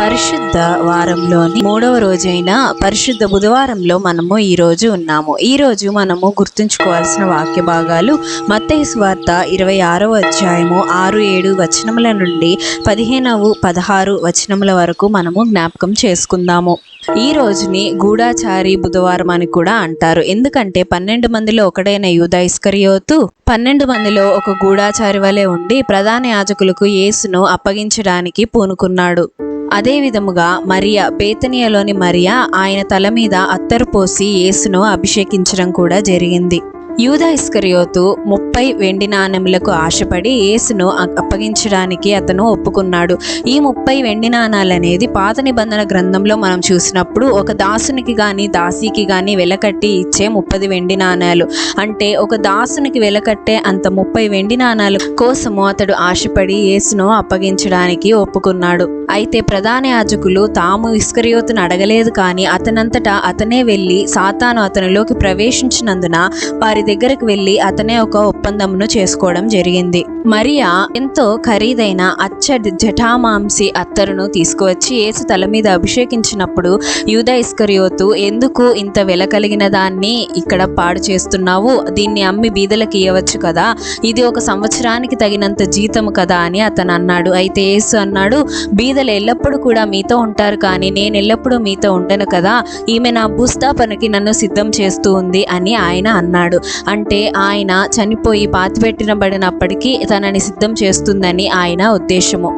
పరిశుద్ధ వారంలోని 3వ రోజైన పరిశుద్ధ బుధవారంలో మనము ఈరోజు ఉన్నాము. ఈరోజు మనము గుర్తుంచుకోవాల్సిన వాక్య భాగాలు మత్తయి సువార్త 26వ అధ్యాయము 6-7 వచనముల నుండి 15-16 వచనముల వరకు మనము జ్ఞాపకం చేసుకుందాము. ఈ రోజుని గూఢాచారి బుధవారం అని కూడా అంటారు. ఎందుకంటే 12 మందిలో ఒకడైన యూదా ఇస్కరియోతు 12 మందిలో ఒక గూఢాచారి వలె ఉండి ప్రధాన యాజకులకు యేసును అప్పగించడానికి పూనుకున్నాడు. అదే విధముగా మరియా, బేతనియలోని మరియా ఆయన తల మీద అత్తరు పోసి యేసును అభిషేకించడం కూడా జరిగింది. యూదా ఇస్కరియోతు 30 వెండి నాణెములకు ఆశపడి యేసును అప్పగించడానికి అతను ఒప్పుకున్నాడు. ఈ 30 వెండి నాణాలు అనేది పాత నిబంధన గ్రంథంలో మనం చూసినప్పుడు ఒక దాసునికి కానీ దాసీకి కానీ వెలకట్టి ఇచ్చే 30 వెండి నాణాలు. అంటే ఒక దాసునికి వెలకట్టే అంత 30 వెండి నాణాల కోసము అతడు ఆశపడి యేసును అప్పగించడానికి ఒప్పుకున్నాడు. అయితే ప్రధాన యాజకులు తాము ఇస్కరియోతును అడగలేదు, కానీ అతనంతటా అతనే వెళ్ళి సాతాను అతనిలోకి ప్రవేశించినందున వారి దగ్గరకు వెళ్ళి అతనే ఒక ఒప్పందమును చేసుకోవడం జరిగింది. మరియా ఎంతో ఖరీదైన అచ్చ జటామాంసి అత్తరును తీసుకువచ్చి యేసు తల మీద అభిషేకించినప్పుడు యూదా ఇస్కరియోతు, ఎందుకు ఇంత వెల కలిగిన దాన్ని ఇక్కడ పాడు చేస్తున్నావు? దీన్ని అమ్మి బీదలకు ఇవ్వచ్చు కదా, ఇది ఒక సంవత్సరానికి తగినంత జీతము కదా అని అతను అన్నాడు. అయితే యేసు అన్నాడు, బీదలు ఎల్లప్పుడూ కూడా మీతో ఉంటారు, కానీ నేను ఎల్లప్పుడూ మీతో ఉండను కదా, ఈమె నా భూస్థాపనకి నన్ను సిద్ధం చేస్తూ ఉంది అని ఆయన అన్నాడు. అంటే ఆయన చనిపోయి పాతిపెట్టినబడినప్పటికీ తనని సిద్ధం చేస్తుందని ఆయన ఉద్దేశము.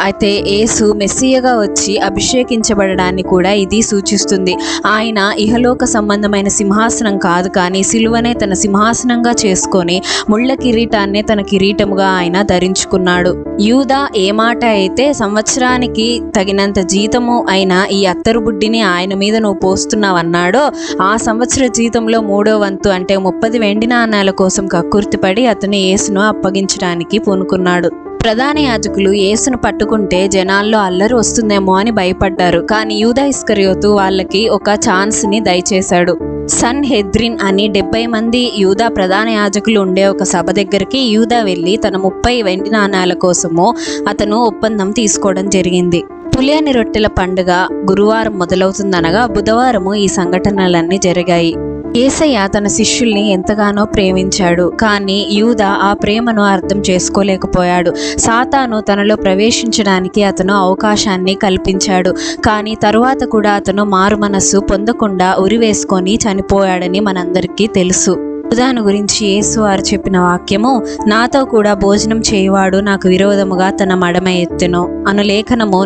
అయితే యేసు మెస్సియగా వచ్చి అభిషేకించబడడాన్ని కూడా ఇది సూచిస్తుంది. ఆయన ఇహలోక సంబంధమైన సింహాసనం కాదు, కానీ సిలువనే తన సింహాసనంగా చేసుకొని ముళ్ళ కిరీటాన్నే తన కిరీటముగా ఆయన ధరించుకున్నాడు. యూదా ఏ మాట అయితే సంవత్సరానికి తగినంత జీతము అయిన ఈ అత్తరు బుడ్డిని ఆయన మీద నువ్వు పోస్తున్నావన్నాడో, ఆ సంవత్సర జీతంలో 3వ వంతు అంటే 30 వెండి నాణాల కోసం కక్కుర్తిపడి అతను యేసును అప్పగించడానికి పూనుకున్నాడు. ప్రధాన యాజకులు యేసును పట్టుకుంటే జనాల్లో అల్లరి వస్తుందేమో అని భయపడ్డారు, కానీ యూదా ఇస్కరియోతు వాళ్ళకి ఒక ఛాన్స్ని దయచేశాడు. సన్ హెద్రిన్ అని 70 మంది యూదా ప్రధాన యాజకులు ఉండే ఒక సభ దగ్గరికి యూదా వెళ్ళి తన 30 వెండి నాణాల కోసము అతను ఒప్పందం తీసుకోవడం జరిగింది. పులియని రొట్టెల పండుగ గురువారం మొదలవుతుందనగా బుధవారము ఈ సంఘటనలన్నీ జరిగాయి. యేసయ్య తన శిష్యుల్ని ఎంతగానో ప్రేమించాడు, కానీ యూదా ఆ ప్రేమను అర్థం చేసుకోలేకపోయాడు. సాతాను తనలో ప్రవేశించడానికి అతను అవకాశాన్ని కల్పించాడు, కానీ తరువాత కూడా అతను మారు మనస్సు పొందకుండా ఉరివేసుకొని చనిపోయాడని మనందరికీ తెలుసు. యూదాను గురించి యేసు వారు చెప్పిన వాక్యము, నాతో కూడా భోజనం చేయువాడు నాకు విరోధముగా తన మడమ ఎత్తెను అను లేఖనము